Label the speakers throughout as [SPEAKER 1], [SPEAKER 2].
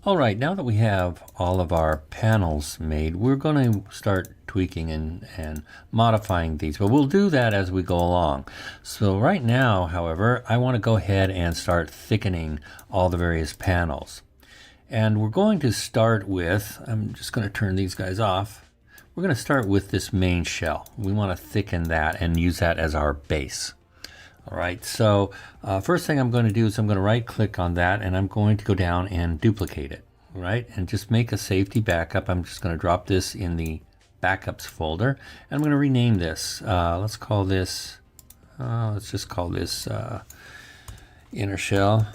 [SPEAKER 1] All right, now that we have all of our panels made, we're going to start tweaking and modifying these, but we'll do that as we go along. So right now, however, I want to go ahead and start thickening all the various panels. And we're going to start with, I'm just going to turn these guys off. We're going to start with this main shell. We want to thicken that and use that as our base. All right, so first thing I'm going to do is I'm going to right click on that and I'm going to go down and duplicate it, right? And just make a safety backup. I'm just going to drop this in the backups folder and I'm going to rename this. Let's call this, let's just call this inner shell.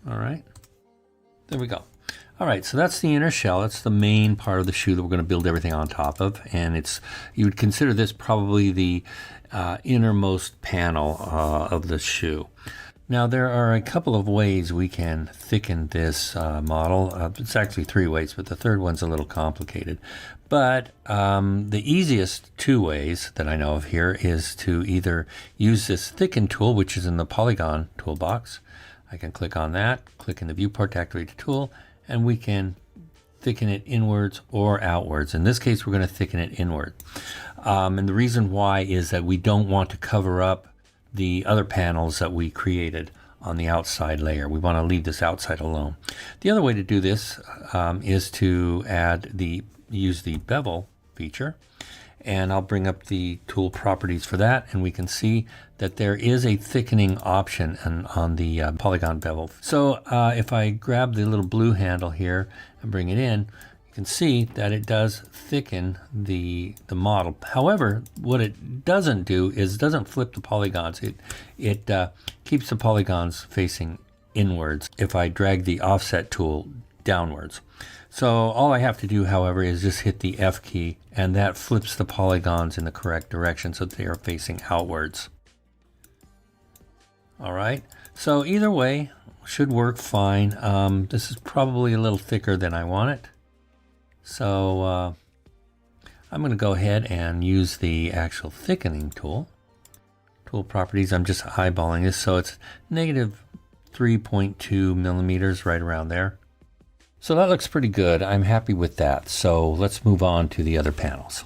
[SPEAKER 1] All right, there we go. All right, so that's the inner shell. That's the main part of the shoe that we're going to build everything on top of. And it's, you would consider this probably the innermost panel of the shoe. Now there are a couple of ways we can thicken this model. It's actually 3 ways, but the third one's a little complicated. But the easiest 2 ways that I know of here is to either use this thicken tool, which is in the polygon toolbox. I can click on that, click in the viewport to activate the tool, and we can thicken it inwards or outwards. In this case, we're going to thicken it inward. And the reason why is that we don't want to cover up the other panels that we created on the outside layer. We want to leave this outside alone. The other way to do this is to use the bevel feature. And I'll bring up the tool properties for that, and we can see that there is a thickening option on the polygon bevel. So if I grab the little blue handle here and bring it in, you can see that it does thicken the model. However, what it doesn't do is it doesn't flip the polygons. It keeps the polygons facing inwards if I drag the offset tool downwards. So all I have to do, however, is just hit the F key, and that flips the polygons in the correct direction so that they are facing outwards. All right, so either way should work fine. This is probably a little thicker than I want it. So I'm going to go ahead and use the actual thickening tool. Tool properties, I'm just eyeballing this, so it's negative 3.2 millimeters, right around there. So that looks pretty good. I'm happy with that. So let's move on to the other panels.